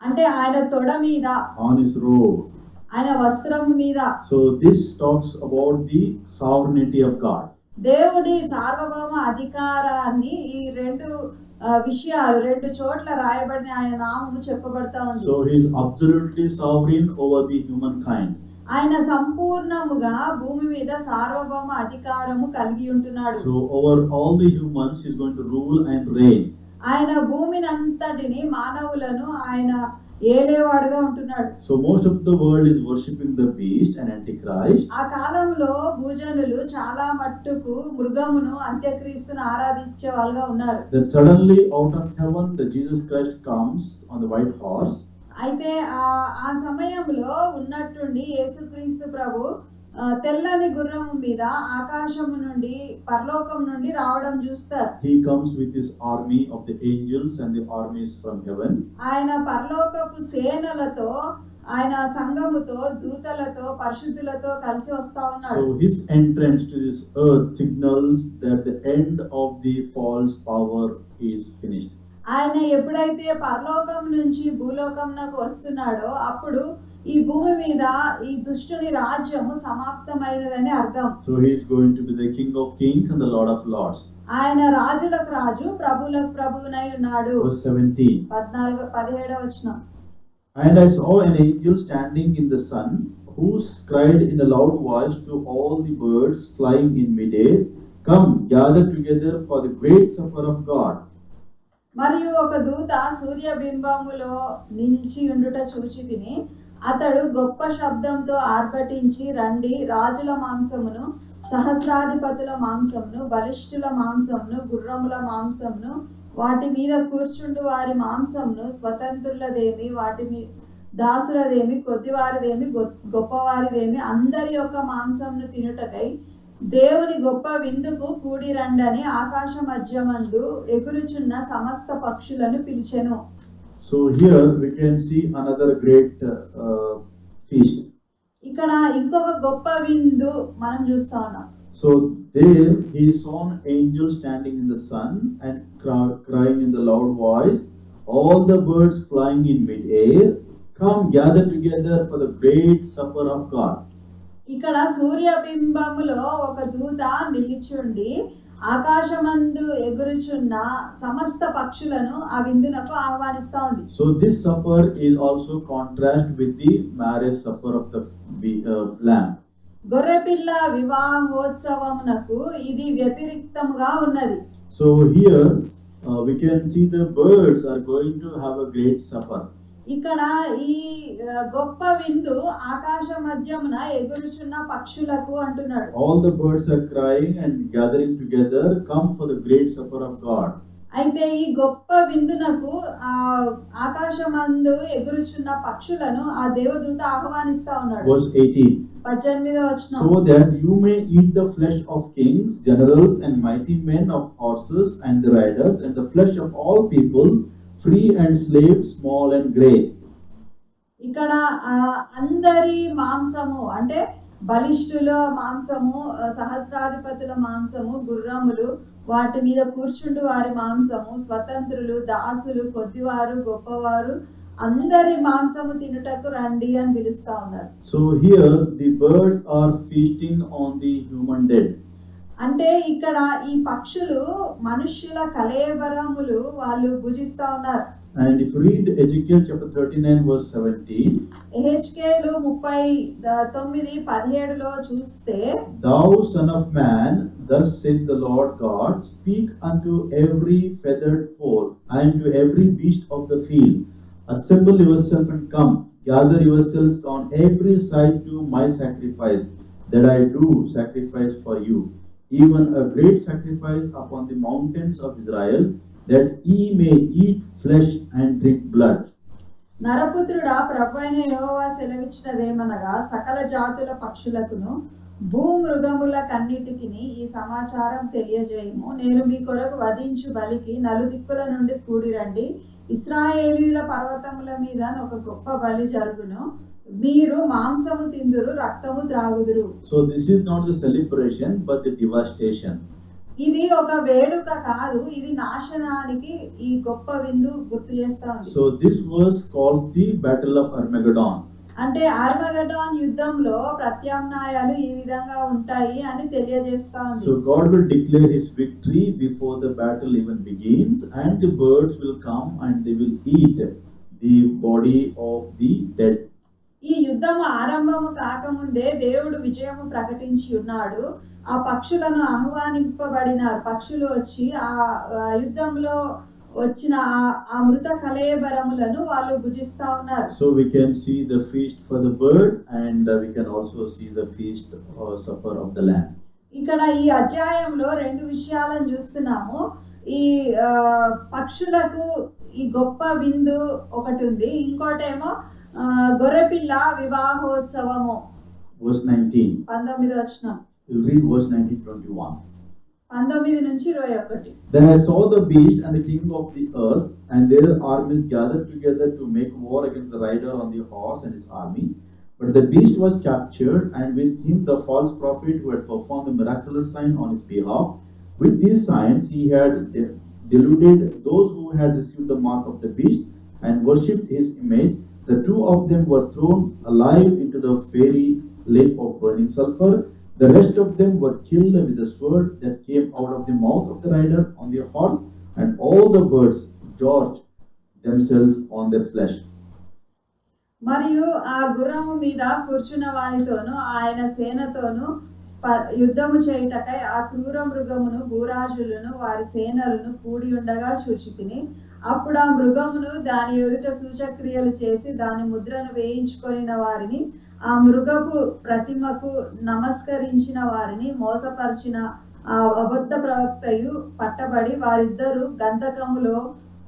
అంటే ఆయన తొడ మీద, on his robe. ఆయన వస్త్రము మీద. So this talks about the sovereignty of God. దేవుడి సార్వభౌమ అధికారాన్ని ఈ రెండు విషయాలు రెండు చోట్ల రాయబడిన ఆయన నామము చెప్పబడతా ఉంది. So he is absolutely sovereign over the humankind. ఆయన సంపూర్ణముగా భూమి మీద సార్వభౌమ అధికారము కలిగి ఉంటున్నాడు. So over all the humans he is going to rule and reign. ఆయన భూమిని అంతటిని మానవులను ఆయన ఏలేవాడుగా ఉంటున్నాడు. So most of the world is worshipping the beast and antichrist. ఆ కాలంలో భూజనులు చాలా మట్టుకు మృగమును అంత్యక్రీస్తును ఆరాధించే వాళ్ళుగా ఉన్నారు. Then suddenly out of heaven the Jesus Christ comes on the white horse. అయితే ఆ సమయంలో ఉన్నట్టుండి యేసుక్రీస్తు ప్రభు తెల్లని గుర్రము మీద ఆకాశము నుండి పరలోకం నుండి రావడం చూస్తారు. He comes with his army of the angels and the armies from heaven. ఆయన పరలోకపు సేనలతో ఆయన సంఘముతో దూతలతో పరిశుద్ధులతో కలిసి వస్తా ఉన్నాడు. So his entrance to this earth signals that the end of the false power is finished. ఆయన ఎప్పుడైతే పరలోకం నుంచి భూలోకంలోకి వస్తున్నాడో అప్పుడు ఈ భూమి మీద ఈ దుష్టుని రాజ్యము సమాప్తమైనదని అర్థం. So he is going to be the King of Kings and the Lord of Lords. ఆయన రాజులకు రాజు ప్రభువులకు ప్రభువునై ఉన్నాడు. Verse 17. 17వ వచనం. And I saw an angel standing in the sun of who cried in a loud voice to all the birds flying in midair, "Come, gather together for the great supper of God." మరియు ఒక దూత సూర్యబింబములో నిలిచి ఉండుట చూచి తిని అతడు గొప్ప శబ్దంతో ఆర్భటించి, రండి, రాజుల మాంసమును, సహస్రాధిపతుల మాంసమును, బలిష్ఠుల మాంసమును, గుర్రముల మాంసమును, వాటి మీద కూర్చుండు వారి మాంసమును, స్వతంత్రులదేమి, వాటి మీద దాసులదేమి, కొద్దివారిదేమి, గొప్పవారిదేమి, అందరి యొక్క మాంసమును తినుటకై దేవుని గొప్ప విందుకు కూడి రండని ఆకాశ మధ్యమందు ఎగురుచున్న సమస్త పక్షులను పిలిచెను. So here we can see another great feast. ఇక్కడ ఇంకొక గొప్ప విందు మనం చూస్తా ఉన్నాం. So there he saw an angel standing in the sun and crying in the loud voice, "All the birds flying in mid-air, come gather together for the great supper of God." ఇక్కడ సూర్యబింబములో ఒక దూత నిలిచుండి ఆకాశమందు ఎగురుచున్న సమస్త పక్షులను ఆ విందునకు ఆహ్వానిస్తా ఉంది. So this supper is also contrast with the marriage supper of the lamb. గొర్రెపిల్ల వివాహోత్సవమునకు ఇది వ్యతిరిక్తముగా ఉన్నది. So here we can see the birds are going to have a great supper. ఇక్కడ ఈ గొప్ప విందు ఆకాశ మధ్యమున ఎగురుచున్న పక్షులకు అంటున్నాడు. All the birds are crying and gathering together, "Come for the great supper of God." అయితే ఈ గొప్ప విందునకు ఆకాశమందు ఎగురుచున్న పక్షులను ఆ దేవదూత ఆహ్వానిస్తా ఉన్నాడు. Verse 18. 18వ వచనం. "So that you may eat the flesh of kings, generals, and mighty men, of horses and the riders, and the flesh of all people, free and slave, small and great." ఇక్కడ అందరి మాంసము అంటే బలిష్ఠుల మాంసము, సహస్రాధిపతుల మాంసము, గుర్రములు, వాటి మీద కూర్చుండు వారి మాంసము, స్వతంత్రులు, దాసులు, కొద్దివారు, గొప్పవారు, అందరి మాంసము తినుటకు రండి అని పిలుస్తా ఉన్నారు. So here the birds are feasting on the human dead. అంటే ఇక్కడ ఈ పక్షులు మనుష్యుల కళేబరములు వాళ్ళు భుజిస్తా ఉన్నారు. And if you read Ezekiel chapter 39 verse 17, Ezekiel 39:17లో చూస్తే, "Thou son of man, thus saith the Lord God, speak unto every feathered fowl and to every beast of the field, assemble yourself and come, gather yourselves on every side to my sacrifice, that I do sacrifice for you, even a great sacrifice upon the mountains of Israel, that ye may eat flesh and drink blood." నరపుత్రుడా, ప్రభువైన యెహోవా సెలవిచ్చినదేమనగా, సకల జాతుల పక్షులకును భూమృగములకన్నిటికిని ఈ సమాచారం తెలియజేయము. నేను మీ కొరకు వధించు బలికి నలుదిక్కుల నుండి కూడి రండి. ఇశ్రాయేలీయుల పర్వతముల మీద ఒక గొప్ప బలి జరుగును. మీరు మాంసము తిందురు, రక్తము త్రాగుదురు. So this is not the celebration but the devastation. ఇది ఒక వేడుక కాదు, ఇది నాశనానికి ఈ గొప్ప విందు గుర్తు చేస్తా ఉంది. So this verse calls the battle of Armageddon. అంటే ఆర్మగెడ్డాన్ యుద్ధంలో ప్రత్యామ్నాయాలు ఈ విధంగా ఉంటాయి అని తెలియజేస్తా ఉంది. So God will declare his victory before the battle even begins, and the birds will come and they will eat the body of the dead. ఈ యుద్ధము ఆరంభము కాకముందే దేవుడు విజయము ప్రకటించి ఉన్నాడు. ఆ పక్షులను ఆహ్వానింపబడిన పక్షులు వచ్చి ఆ యుద్ధంలో వచ్చిన ఆ మృత కళేబరములను వాళ్ళు భుజిస్తా ఉన్నారు. So we can see the feast for the bird, and we can also see the feast or supper of the lamb. ఇక్కడ ఈ అధ్యాయంలో రెండు విషయాలను చూస్తున్నాము. ఈ పక్షులకు ఈ గొప్ప విందు ఒకటి ఉంది, ఇంకోటేమో గొర్రెపిల్ల వివాహోత్సవము. Verse 19. 19వ వచనం. We'll read verse 19-21. 19 నుంచి 21. "Then I saw the beast and the king of the earth, and their armies gathered together to make war against the rider on the horse and his army. But the beast was captured, and with him the false prophet who had performed the miraculous sign on his behalf. With these signs he had deluded those who had received the mark of the beast and worshipped his image. The two of them were thrown alive into the fiery lake of burning sulfur. The rest of them were killed with the sword that came out of the mouth of the rider on the horse, and all the birds gorged themselves on their flesh." మరియు ఆ గుర్రము మీద కూర్చున్న వానితోను ఆయన సేనతోను యుద్ధము చేయుటకై ఆ క్రూర మృగమును భూరాజులను వారి సేనలను కూడి ఉండగా చూచితిని. అప్పుడు ఆ మృగమును దాని ఎదుట సూచక్రియలు చేసి దాని ముద్రను వేయించుకొనిన వారిని, ఆ మృగపు ప్రతిమకు నమస్కరించిన వారిని మోసపరిచిన ఆ అబద్ధ ప్రవక్తయు పట్టబడి వారిద్దరూ గంధకములో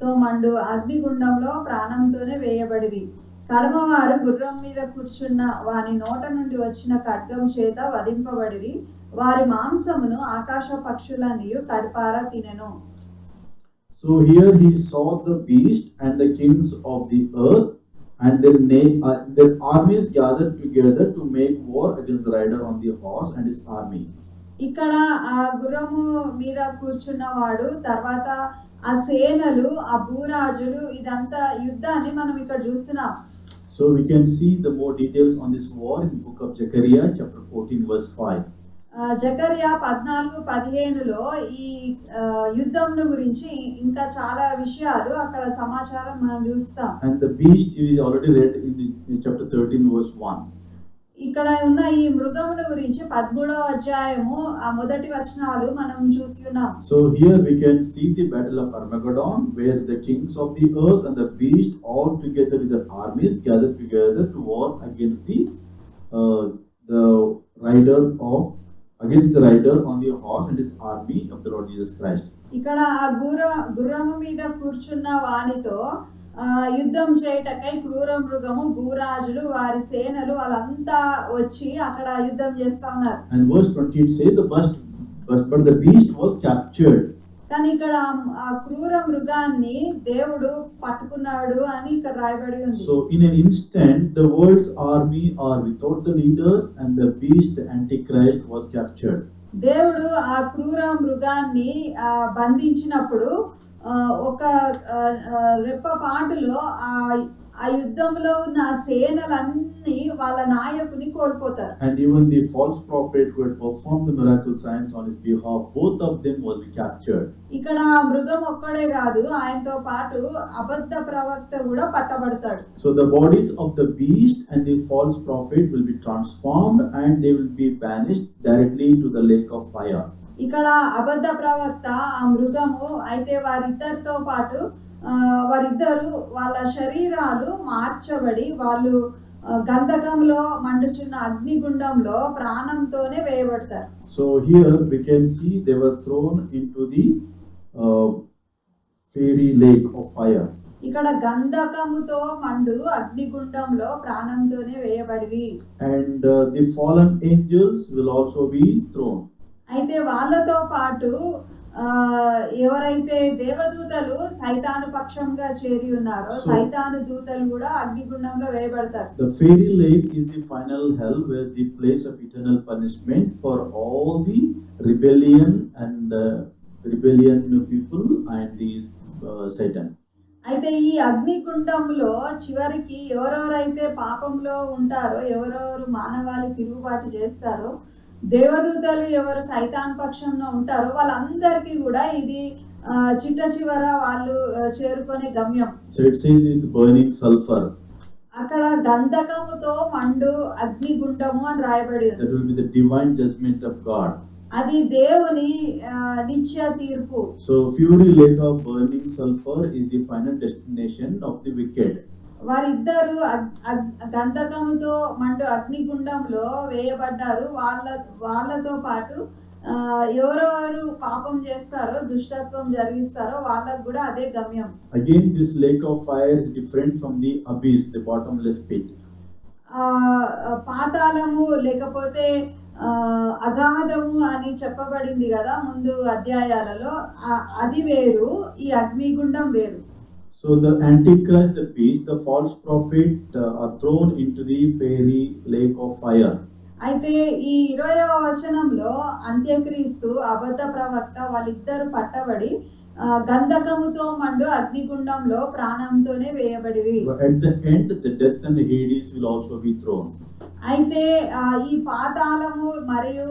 తో మండు అగ్నిగుండంలో ప్రాణంతోనే వేయబడిరి. కడమవారు గుర్రం మీద కూర్చున్న వారి నోట నుండి వచ్చిన ఖడ్గం చేత వధింపబడిరి. వారి మాంసమును ఆకాశ పక్షులనియు కడుపారా తినెను. So here he saw the beast and the kings of the earth and their armies gathered together to make war against the rider on the horse and his army. ఇక్కడ ఆ గుర్రము మీద కూర్చున్న వాడు, తర్వాత ఆ సేనలు, ఆ భూరాజులు, ఇదంతా యుద్ధాన్ని మనం ఇక్కడ చూస్తున్నాం. So we can see the more details on this war in the book of Zechariah chapter 14 verse 5. జకర్యా 14:15లో ఈ యుద్ధం గురించి ఇంకా చాలా విషయాలు అక్కడ సమాచారం మనం చూస్తాం. And the beast is already read in chapter 13 verse 1. ఇక్కడ ఉన్న ఈ మృగముల గురించి 13వ అధ్యాయము ఆ మొదటి వచనాలు మనం చూస్తున్నాం. So here we can see the battle of Armageddon, where the kings of the earth and the beast all together with their armies gathered together to war against the rider on the horse and his army of the Lord Jesus Christ. ఇక్కడ ఆ గుర్రము మీద కూర్చున్న వానితో యుద్ధం చేయటకై క్రూర మృగము, భూరాజులు, వారి సేనలు వాళ్ళంతా వచ్చి అక్కడ యుద్ధం చేస్తా ఉన్నారు. And verse 20 it says but the beast was captured. కానీ ఇక్కడ ఆ క్రూర మృగాన్ని దేవుడు పట్టుకున్నాడు అని ఇక్కడ రాయబడి ఉంది. So in an instant the world's army are without the leaders and the beast, the antichrist, was captured. దేవుడు ఆ క్రూర మృగాన్ని బంధించినప్పుడు ఒక రెప్పపాటులో ఆ యుద్ధంలో ఉన్న సేనలన్నీ వాళ్ళ నాయకుని కోల్పోతారు. And even the false prophet who had performed the miracle signs on his behalf, both of them will be captured. ఇక్కడ ఆ మృగం ఒక్కడే కాదు, ఆయనతో పాటు అబద్ధ ప్రవక్త కూడా పట్టబడతాడు. So the bodies of the beast and the false prophet will be transformed and they will be banished directly to the lake of fire. ఇక్కడ అబద్ధ ప్రవక్త, ఆ మృగము, అయితే వారిద్దరితో పాటు వారిద్దరు వాళ్ళ శరీరాలు మార్చబడి వాళ్ళు గంధకంలో మండుచున్న అగ్నిగుండంలో ప్రాణంతోనే వేయబడతారు. So here we can see they were thrown into the fiery lake of fire. ఇక్కడ గంధకముతో మండు అగ్నిగుండంలో ప్రాణంతోనే వేయబడివి. And the fallen angels will also be thrown. అయితే వాళ్ళతో పాటు ఎవరైతే దేవదూతలు సైతాను పక్షంగా చేరి ఉన్నారో సైతాను దూతలు కూడా అగ్నిగుండంలో వేయబడతారు. The fiery lake is the final hell, where the place of eternal punishment for all the rebellion people and the Satan. అయితే ఈ అగ్నిగుండంలో చివరికి ఎవరెవరైతే పాపంలో ఉంటారో, ఎవరెవరు మానవాళి తిరుగుబాటు చేస్తారో, దేవదూతలు ఎవరు సైతాన్ పక్షంలో ఉంటారో వాళ్ళందరికీ కూడా ఇది చిట్ట చివర వాళ్ళు చేరుకునే గమ్యం. So it says it's burning sulfur. అక్కడ గంధకముతో మండు అగ్నిగుండము అని రాయబడి ఉంది. That will be the divine judgment of God. అది దేవుని నిత్య తీర్పు. So fiery lake of burning sulfur is the final destination of the wicked. వారిద్దరు గంధకముతో మండు అగ్నిగుండంలో వేయబడ్డారు. వాళ్ళతో పాటు ఎవరెవరు పాపం చేస్తారో, దుష్టత్వం జరిగిస్తారో వాళ్ళకు కూడా అదే గమ్యం. Again this lake of fire is different from the abyss, the bottomless pit. పాతాళము లేకపోతే అగాధము అని చెప్పబడింది కదా ముందు అధ్యాయాలలో, అది వేరు, ఈ అగ్నిగుండం వేరు. So the Antichrist, the beast, the false prophet are thrown into the fiery lake of fire. అయితే ఈ 20వ వచనంలో అంత్యక్రీస్తు, అబద్ధ ప్రవక్త వాళ్ళిద్దరు పట్టబడి గంధకముతో మండు అగ్నిగుండంలో ప్రాణంతోనే వేయబడివి. At the end, the death and Hades will also be thrown. అయితే ఈ పాతాళము మరియు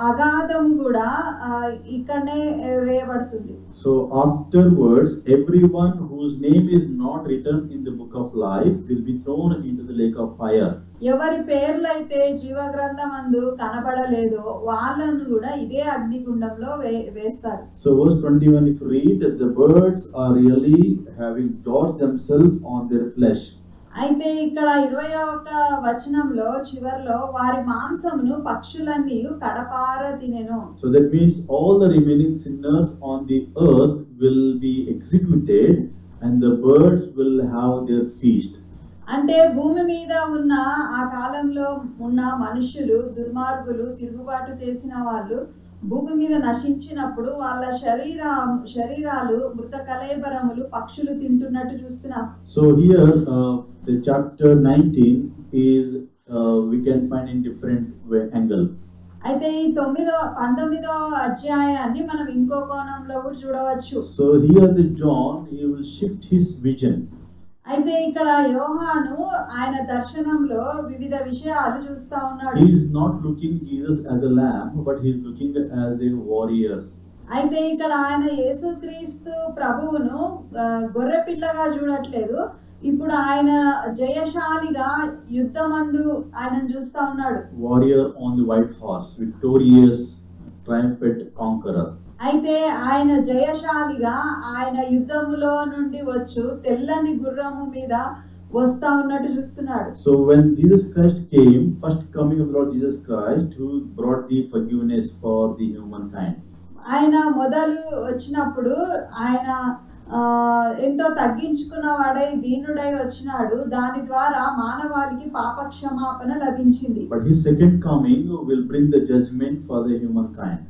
అగాధం కూడా ఇక్కడనే వేయబడుతుంది. So afterwards, everyone whose name is not written in the book of life will be thrown into the lake of fire. ఎవరి పేర్లైతే జీవ గ్రంథమందు కనబడలేదో వాళ్ళను కూడా ఇదే అగ్నిగుండంలో వేస్తారు. So verse 21, if you read, the birds are really having gorged themselves on their flesh. అయితే ఇక్కడ 21వ వచనంలో చివర్లో వారి మాంసమును పక్షులన్నీ కడపార తినెను. So that means all the remaining sinners on the earth will be executed and the birds will have their feast. అంటే భూమి మీద ఉన్న ఆ కాలంలో ఉన్న మనుషులు, దుర్మార్గులు, తిరుగుబాటు చేసిన వాళ్ళు భూమి మీద నశించినప్పుడు వాళ్ళ శరీరాలు మృత కళేబరములు పక్షులు తింటున్నట్టు చూస్తున్నాం. So here the chapter 19 is we can find in different angle. అయితే ఈ 19వ అధ్యాయాన్ని మనం ఇంకో కోణంలో కూడా చూడవచ్చు. So here the John, he will shift his vision. అయితే ఇక్కడ యోహాను ఆయన దర్శనంలో వివిధ విషయాలు చూస్తా ఉన్నాడు. He is not looking Jesus as a lamb, but he is looking as a warrior. అయితే ఇక్కడ ఆయన యేసుక్రీస్తు ప్రభువును గొర్రె పిల్లగా చూడట్లేదు. ఇప్పుడు ఆయన జయశాలిగా యుద్ధమందు ఆయనను చూస్తా ఉన్నాడు. Warrior on the white horse, victorious, triumphant conqueror. అయితే ఆయన జయశాలిగా ఆయన యుద్ధములో నుండి వచ్చు తెల్లని గుర్రము మీద వస్తా ఉన్నట్టు చూస్తున్నాడు. So when Jesus Christ came, first coming of the Lord Jesus Christ, who brought the forgiveness for the humankind. ఆయన మొదలు వచ్చినప్పుడు ఆయన ఎంతో తగ్గించుకున్న వాడై దీనుడై వచ్చినాడు. దాని ద్వారా మానవాళికి పాప క్షమాపణ లభించింది. But his second coming will bring the judgment for the humankind.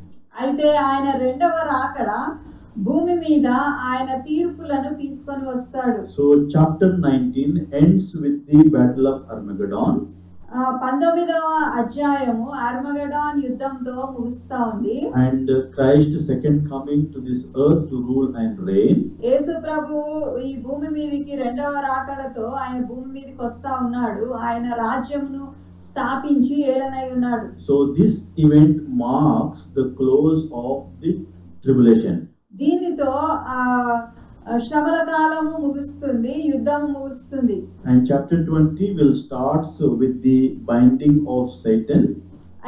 అయితే ఆయన రెండవ రాకడ భూమి మీద ఆయన తీర్పులను తీసుకొని వస్తాడు. So chapter 19 ends with the battle of Armageddon. 19వ అధ్యాయము ఆర్మగెడాన్ యుద్ధంతో ముగుస్తా ఉంది. And Christ second coming to this earth to rule and reign. యేసు ప్రభువు ఈ భూమి మీదకి రెండవ రాకడతో ఆయన భూమి మీదకి వస్తా ఉన్నాడు. ఆయన రాజ్యమును స్థాపించి ఏలనై ఉన్నాడు. So this event marks the close of the tribulation. దీనితో శ్రమల కాలము ముగుస్తుంది, యుద్ధము ముగుస్తుంది. And chapter 20 will start with the binding of Satan.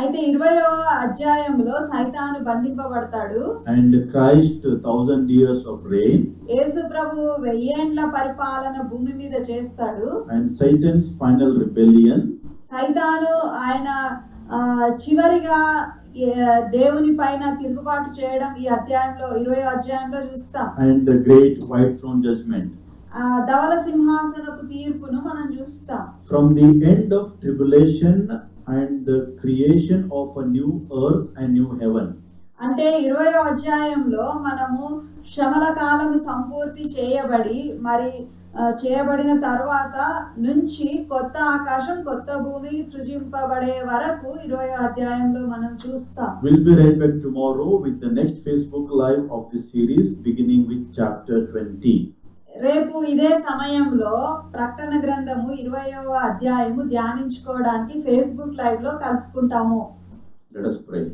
అయితే 20వ అధ్యాయంలో సైతాను బంధింపబడతాడు. And Christ 1000 years of reign. యేసు ప్రభువు 1000 ఏండ్ల పరిపాలన భూమి మీద చేస్తాడు. And Satan's final rebellion. సైతాను ఆయన చివరిగా దేవుని పైన తిరుగుబాటు చేయడం ఈ అధ్యాయంలో 20వ అధ్యాయంలో చూస్తాం. And the great white throne judgment. ధవల సింహాసనపు తీర్పును మనం చూస్తాం. From the end of tribulation and the creation of a new earth and new heaven. అంటే 20వ అధ్యాయంలో మనము శ్రమల కాలము సంపూర్తి చేయబడి మరి చేయబడిన తర్వాత నుంచి కొత్త ఆకాశం కొత్త భూమి సృజింపబడే వరకు 20వ అధ్యాయంలో మనం చూస్తాం. We'll be right back tomorrow with the next Facebook live of this series beginning with chapter 20. రేపు ఇదే సమయంలో ప్రకటన గ్రంథము 20వ అధ్యాయము ధ్యానించుకోవడానికి ఫేస్బుక్ లైవ్ లో కలుసుకుంటాము. Let us pray.